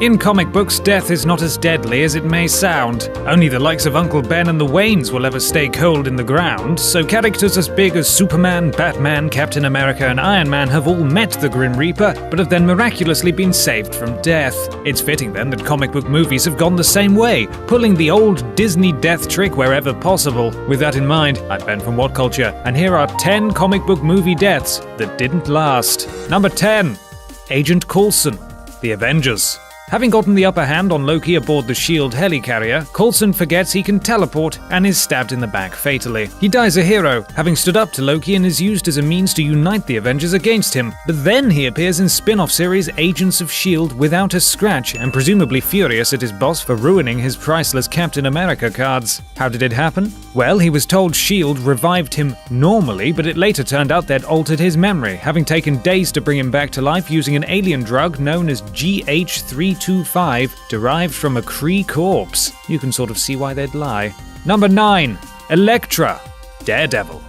In comic books, death is not as deadly as it may sound. Only the likes of Uncle Ben and the Waynes will ever stay cold in the ground, so characters as big as Superman, Batman, Captain America, and Iron Man have all met the Grim Reaper, but have then miraculously been saved from death. It's fitting then that comic book movies have gone the same way, pulling the old Disney death trick wherever possible. With that in mind, I'm Ben from What Culture, and here are 10 comic book movie deaths that didn't last. Number 10. Agent Coulson, The Avengers. Having gotten the upper hand on Loki aboard the S.H.I.E.L.D. helicarrier, Coulson forgets he can teleport and is stabbed in the back fatally. He dies a hero, having stood up to Loki and is used as a means to unite the Avengers against him. But then he appears in spin-off series Agents of S.H.I.E.L.D. without a scratch and presumably furious at his boss for ruining his priceless Captain America cards. How did it happen? Well, he was told S.H.I.E.L.D. revived him normally, but it later turned out they'd altered his memory, having taken days to bring him back to life using an alien drug known as GH325, derived from a Kree corpse. You can sort of see why they'd lie. Number 9. Elektra, Daredevil.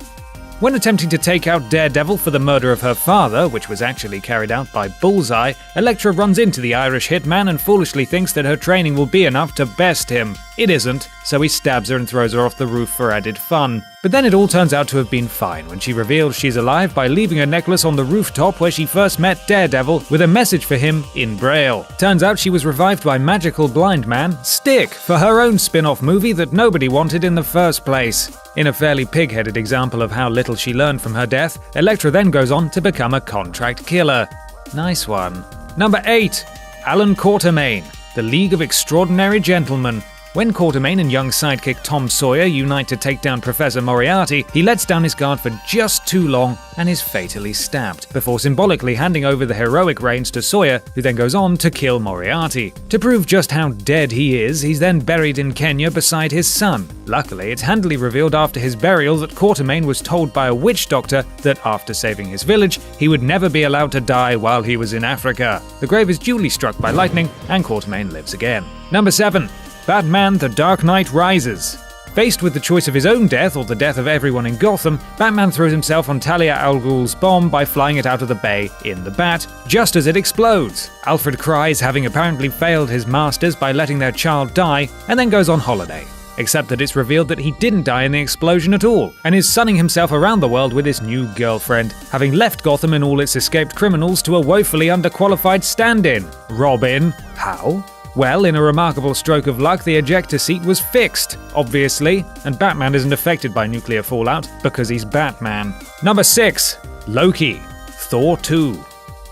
When attempting to take out Daredevil for the murder of her father, which was actually carried out by Bullseye, Elektra runs into the Irish hitman and foolishly thinks that her training will be enough to best him. It isn't, so he stabs her and throws her off the roof for added fun. But then it all turns out to have been fine when she reveals she's alive by leaving her necklace on the rooftop where she first met Daredevil with a message for him in Braille. Turns out she was revived by magical blind man Stick for her own spin-off movie that nobody wanted in the first place. In a fairly pig-headed example of how little she learned from her death, Elektra then goes on to become a contract killer. Nice one. Number 8. Alan Quatermain, The League of Extraordinary Gentlemen. When Quatermain and young sidekick Tom Sawyer unite to take down Professor Moriarty, he lets down his guard for just too long and is fatally stabbed, before symbolically handing over the heroic reins to Sawyer, who then goes on to kill Moriarty. To prove just how dead he is, he's then buried in Kenya beside his son. Luckily, it's handily revealed after his burial that Quatermain was told by a witch doctor that after saving his village, he would never be allowed to die while he was in Africa. The grave is duly struck by lightning, and Quatermain lives again. Number 7. Batman: The Dark Knight Rises. Faced with the choice of his own death or the death of everyone in Gotham, Batman throws himself on Talia al Ghul's bomb by flying it out of the bay in the Bat, just as it explodes. Alfred cries, having apparently failed his masters by letting their child die, and then goes on holiday. Except that it's revealed that he didn't die in the explosion at all, and is sunning himself around the world with his new girlfriend, having left Gotham and all its escaped criminals to a woefully underqualified stand-in. Robin. How? Well, in a remarkable stroke of luck, the ejector seat was fixed, obviously, and Batman isn't affected by nuclear fallout because he's Batman. Number 6. Loki, Thor 2.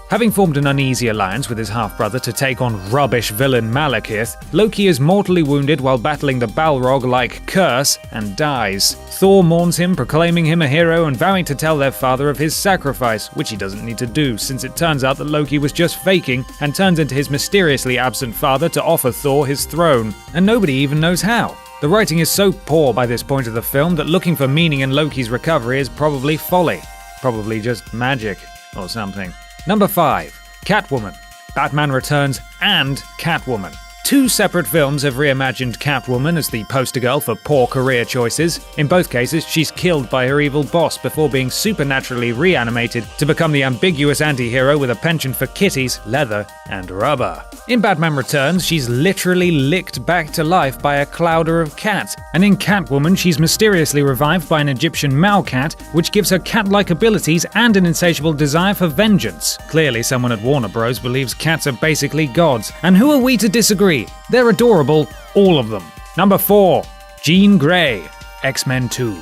Having formed an uneasy alliance with his half-brother to take on rubbish villain Malekith, Loki is mortally wounded while battling the Balrog-like curse and dies. Thor mourns him, proclaiming him a hero and vowing to tell their father of his sacrifice, which he doesn't need to do since it turns out that Loki was just faking and turns into his mysteriously absent father to offer Thor his throne. And nobody even knows how. The writing is so poor by this point of the film that looking for meaning in Loki's recovery is probably folly. Probably just magic or something. Number 5. Catwoman, Batman Returns and Catwoman. 2 separate films have reimagined Catwoman as the poster girl for poor career choices. In both cases, she's killed by her evil boss before being supernaturally reanimated to become the ambiguous anti-hero with a penchant for kitties, leather, and rubber. In Batman Returns, she's literally licked back to life by a clouder of cat. And in Catwoman, she's mysteriously revived by an Egyptian Mao-cat, which gives her cat-like abilities and an insatiable desire for vengeance. Clearly, someone at Warner Bros. Believes cats are basically gods. And who are we to disagree? They're adorable, all of them. Number 4. Jean Grey, X-Men 2.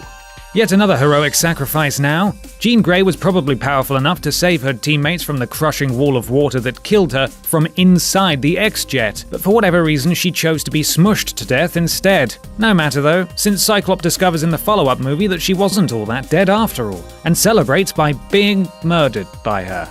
Yet another heroic sacrifice now. Jean Grey was probably powerful enough to save her teammates from the crushing wall of water that killed her from inside the X-Jet, but for whatever reason she chose to be smushed to death instead. No matter though, since Cyclops discovers in the follow-up movie that she wasn't all that dead after all, and celebrates by being murdered by her.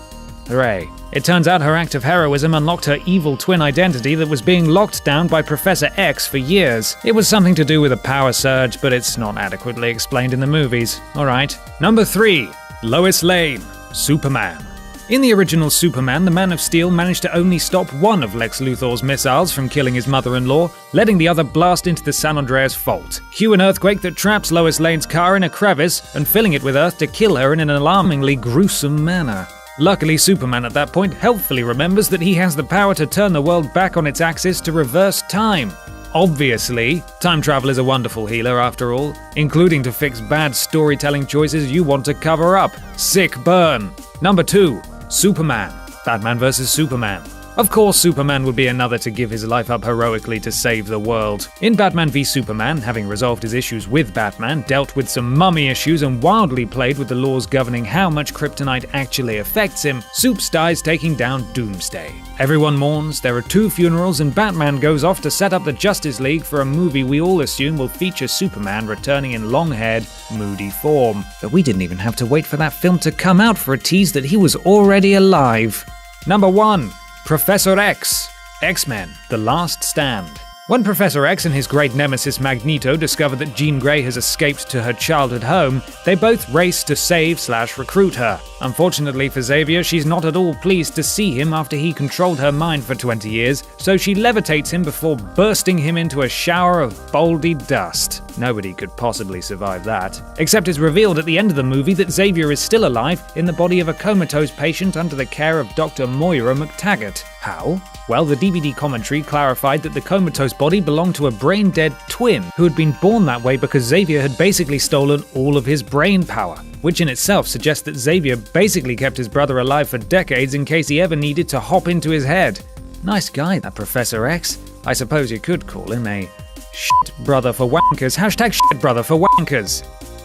Hooray. It turns out her act of heroism unlocked her evil twin identity that was being locked down by Professor X for years. It was something to do with a power surge, but it's not adequately explained in the movies. Alright. Number 3. Lois Lane, Superman. In the original Superman, the Man of Steel managed to only stop one of Lex Luthor's missiles from killing his mother-in-law, letting the other blast into the San Andreas Fault. Cue an earthquake that traps Lois Lane's car in a crevice and filling it with earth to kill her in an alarmingly gruesome manner. Luckily, Superman at that point helpfully remembers that he has the power to turn the world back on its axis to reverse time. Obviously, time travel is a wonderful healer after all, including to fix bad storytelling choices you want to cover up. Sick burn. Number 2. Superman. Batman vs. Superman. Of course, Superman would be another to give his life up heroically to save the world. In Batman v Superman, having resolved his issues with Batman, dealt with some mummy issues and wildly played with the laws governing how much kryptonite actually affects him, Supes dies taking down Doomsday. Everyone mourns, there are 2 funerals, and Batman goes off to set up the Justice League for a movie we all assume will feature Superman returning in long-haired, moody form. But we didn't even have to wait for that film to come out for a tease that he was already alive. Number 1. Professor X. X-Men: The Last Stand. When Professor X and his great nemesis Magneto discover that Jean Grey has escaped to her childhood home, they both race to save/recruit her. Unfortunately for Xavier, she's not at all pleased to see him after he controlled her mind for 20 years, so she levitates him before bursting him into a shower of boldy dust. Nobody could possibly survive that. Except it's revealed at the end of the movie that Xavier is still alive in the body of a comatose patient under the care of Dr. Moira McTaggart. How? Well, the DVD commentary clarified that the comatose body belonged to a brain-dead twin who had been born that way because Xavier had basically stolen all of his brain power, which in itself suggests that Xavier basically kept his brother alive for decades in case he ever needed to hop into his head. Nice guy, that Professor X. I suppose you could call him a shit brother for wankers. Hashtag shit brother for wankers.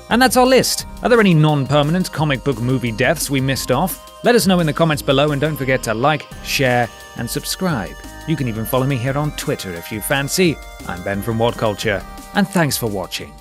And that's our list. Are there any non-permanent comic book movie deaths we missed off? Let us know in the comments below, and don't forget to like, share, and subscribe. You can even follow me here on Twitter if you fancy. I'm Ben from What Culture, and thanks for watching.